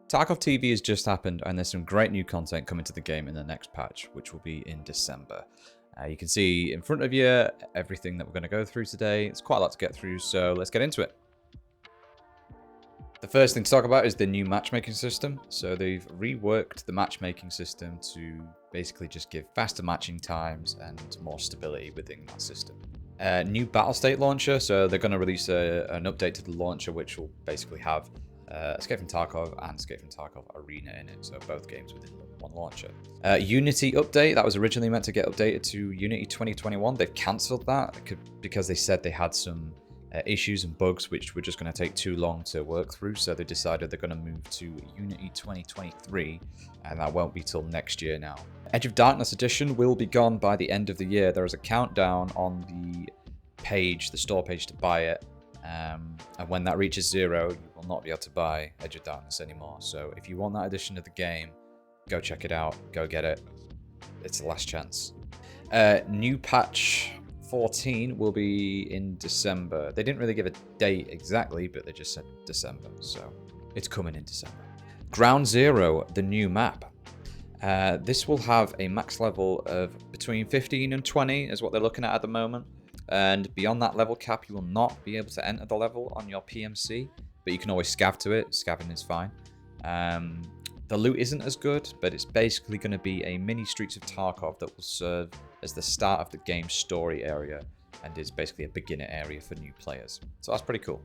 Tarkov TV has just happened, and there's some great new content coming to the game in the next patch, which will be in December. You can see in front of you everything that we're going to go through today. It's quite a lot to get through, so let's get into it. The first thing to talk about is the new matchmaking system. So they've reworked the matchmaking system to basically just give faster matching times and more stability within that system. New Battlestate launcher, so they're going to release an update to the launcher which will basically have Escape from Tarkov and Escape from Tarkov Arena in it, so both games within one launcher. Unity update, that was originally meant to get updated to Unity 2021. They've cancelled that because they said they had some issues and bugs which were just going to take too long to work through, so they decided they're going to move to Unity 2023, and that won't be till next year now. Edge of Darkness edition will be gone by the end of the year. There is a countdown on the page, the store page, to buy it, and when that reaches 0, you will not be able to buy Edge of Darkness anymore. So if you want that edition of the game, go check it out, go get it. It's the last chance. New patch 14 will be in December. They didn't really give a date exactly, but they just said December, so it's coming in December. Groundzero, the new map. This will have a max level of between 15 and 20 is what they're looking at the moment. And beyond that level cap, you will not be able to enter the level on your PMC, but you can always scav to it. Scavving is fine. The loot isn't as good, but it's basically going to be a mini Streets of Tarkov that will serve as the start of the game's story area and is basically a beginner area for new players. So that's pretty cool.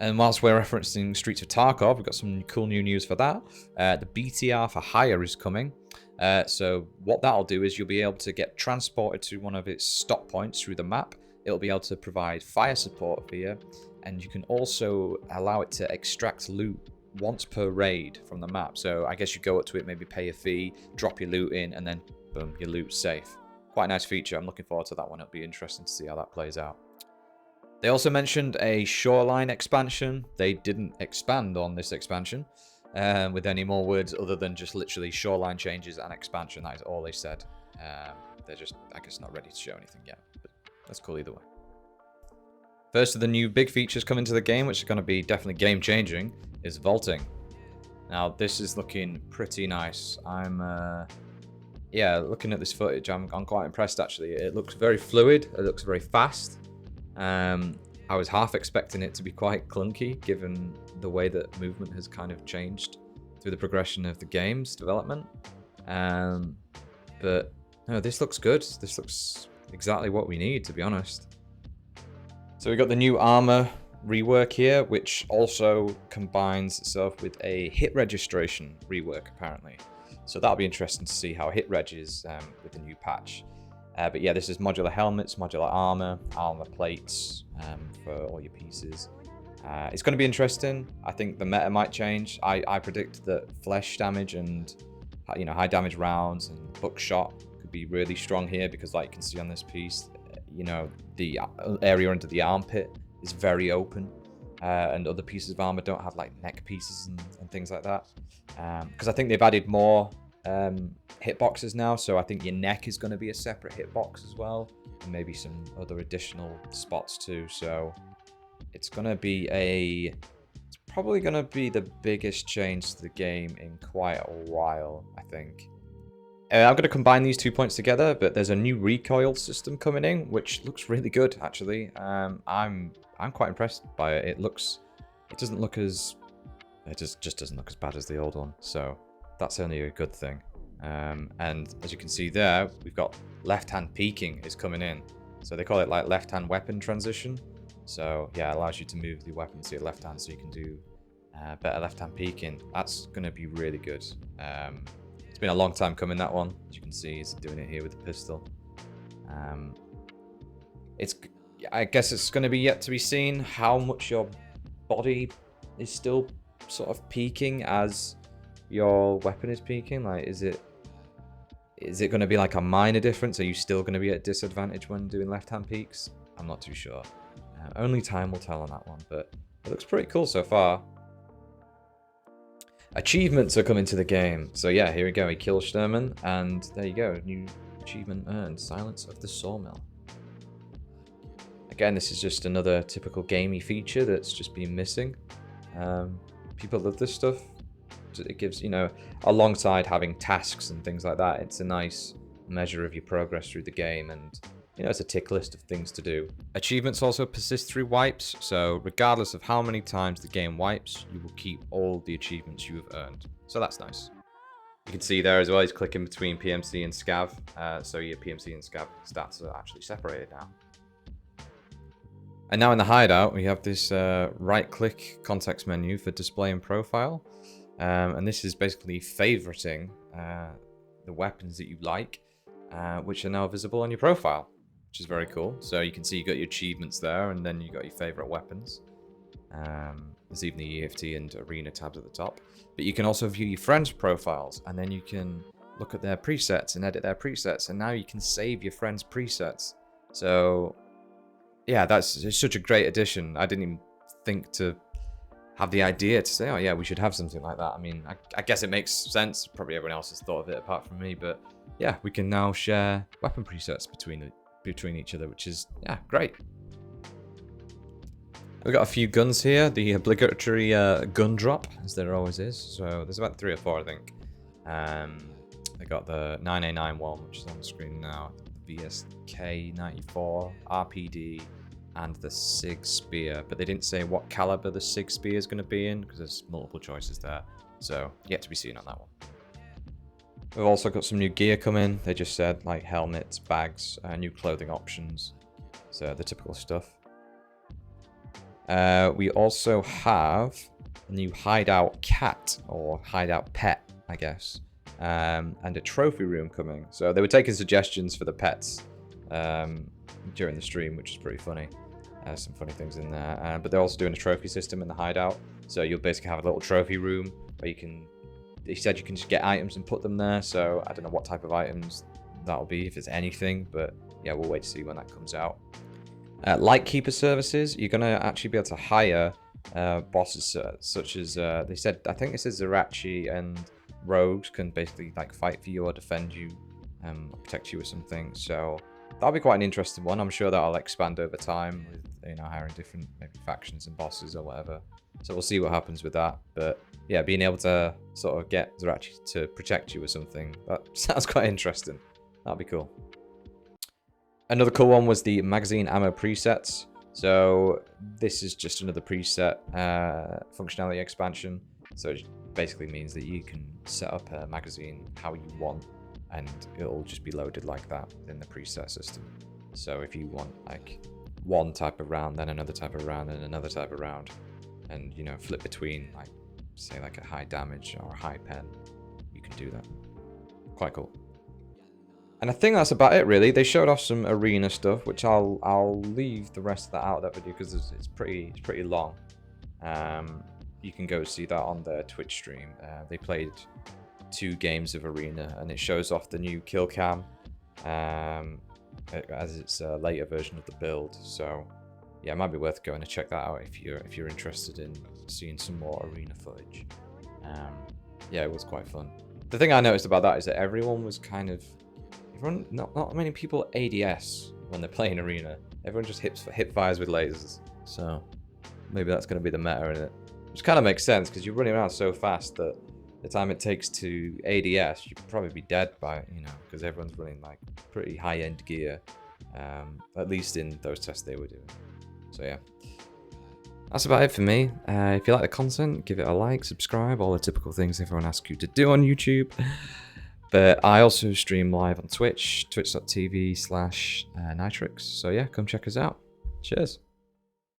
And whilst we're referencing Streets of Tarkov, we've got some cool new news for that. The BTR for hire is coming. So what that'll do is you'll be able to get transported to one of its stop points through the map. It'll be able to provide fire support for you, and you can also allow it to extract loot once per raid from the map. So I guess you go up to it, maybe pay a fee, drop your loot in, and then boom, your loot's safe. Quite a nice feature. I'm looking forward to that one. It'll be interesting to see how that plays out. They also mentioned a Shoreline expansion. They didn't expand on this expansion with any more words other than just literally Shoreline changes and expansion. That is all they said. They're just, I guess, not ready to show anything yet. But that's cool either way. First of the new big features coming to the game, which are going to be definitely game-changing, is vaulting. Now, this is looking pretty nice. Yeah, looking at this footage, I'm quite impressed, actually. It looks very fluid. It looks very fast. I was half expecting it to be quite clunky, given the way that movement has kind of changed through the progression of the game's development. But no, this looks good. This looks exactly what we need, to be honest. So we've got the new Armour Rework here, which also combines itself with a hit registration rework, apparently. So that'll be interesting to see how hit reg is with the new patch. But yeah, this is modular helmets, modular armor, armor plates for all your pieces. It's going to be interesting. I think the meta might change. I predict that flesh damage and high damage rounds and buckshot could be really strong here because, like you can see on this piece, the area under the armpit is very open, and other pieces of armor don't have like neck pieces and things like that. Because I think they've added more hitboxes now, so I think your neck is going to be a separate hitbox as well, and maybe some other additional spots too. So it's probably going to be the biggest change to the game in quite a while, I think. I'm going to combine these 2 points together, but there's a new recoil system coming in, which looks really good, actually. I'm quite impressed by it. It just doesn't look as bad as the old one, so that's only a good thing. And as you can see there, we've got left-hand peeking is coming in. So they call it like left-hand weapon transition. So yeah, it allows you to move the weapon to your left hand, so you can do better left-hand peeking. That's going to be really good. It's been a long time coming, that one. As you can see, he's doing it here with the pistol. I guess it's going to be yet to be seen how much your body is still sort of peeking as your weapon is peeking. Like, is it going to be like a minor difference? Are you still going to be at disadvantage when doing left-hand peeks? I'm not too sure. Only time will tell on that one, but it looks pretty cool so far. Achievements are coming to the game. So yeah, here we go. He kills Sturman, and there you go. New achievement earned. Silence of the Sawmill. Again, this is just another typical gamey feature that's just been missing. People love this stuff. it gives, you know, alongside having tasks and things like that, it's a nice measure of your progress through the game, and you know, it's a tick list of things to do. Achievements also persist through wipes, so regardless of how many times the game wipes, you will keep all the achievements you have earned. So that's nice. You can see there as well, he's clicking between PMC and Scav, so your PMC and Scav stats are actually separated now. And now in the hideout, we have this right-click context menu for display and profile, and this is basically favoriting the weapons that you like, which are now visible on your profile, which is very cool. So you can see you got your achievements there, and then you got your favorite weapons. There's even the EFT and arena tabs at the top. But you can also view your friends' profiles, and then you can look at their presets and edit their presets, and now you can save your friends' presets. So yeah, it's such a great addition. I didn't even think to have the idea to say, oh yeah, we should have something like that. I mean, I guess it makes sense. Probably everyone else has thought of it apart from me, but yeah, we can now share weapon presets between each other, which is, yeah, great. We've got a few guns here, the obligatory gun drop, as there always is. So there's about 3 or 4, I think. I got the 9A91, which is on the screen now, the VSK94, RPD, and the SIG Spear. But they didn't say what caliber the SIG Spear is going to be in, because there's multiple choices there. So yet to be seen on that one. We've also got some new gear coming. They just said like helmets, bags, new clothing options. So the typical stuff. We also have a new hideout cat, or hideout pet, I guess, and a trophy room coming. So they were taking suggestions for the pets during the stream, which is pretty funny. Some funny things in there. But they're also doing a trophy system in the hideout. So you'll basically have a little trophy room where you can, they said you can just get items and put them there. So I don't know what type of items that'll be, if it's anything, but yeah, we'll wait to see when that comes out. Lightkeeper Services, you're going to actually be able to hire bosses such as, they said, I think it says Zerachi and rogues can basically like fight for you or defend you, protect you or something. So that'll be quite an interesting one. I'm sure that'll expand over time with, you know, hiring different maybe factions and bosses or whatever. So we'll see what happens with that. But yeah, being able to sort of get Zerachi to protect you or something, that sounds quite interesting. That'll be cool. Another cool one was the magazine ammo presets. So this is just another preset functionality expansion. So it basically means that you can set up a magazine how you want, and it'll just be loaded like that in the preset system. So if you want like one type of round, then another type of round, then another type of round, and you know, flip between like say like a high damage or a high pen, you can do that. Quite cool. And I think that's about it, really. They showed off some arena stuff, which I'll leave the rest of that out of that video because it's pretty long. You can go see that on their Twitch stream. They played 2 games of arena, and it shows off the new kill cam as it's a later version of the build. So yeah, it might be worth going to check that out if you're interested in seeing some more arena footage. Yeah, it was quite fun. The thing I noticed about that is that everyone was kind of not many people ADS when they're playing arena. Everyone just hip fires with lasers. So maybe that's going to be the meta in it, which kind of makes sense because you're running around so fast that the time it takes to ADS, you could probably be dead by, you know, because everyone's running like pretty high-end gear, at least in those tests they were doing. So yeah, that's about it for me. If you like the content, give it a like, subscribe, all the typical things everyone asks you to do on YouTube. But I also stream live on Twitch, twitch.tv/Nitrix. So yeah, come check us out. Cheers.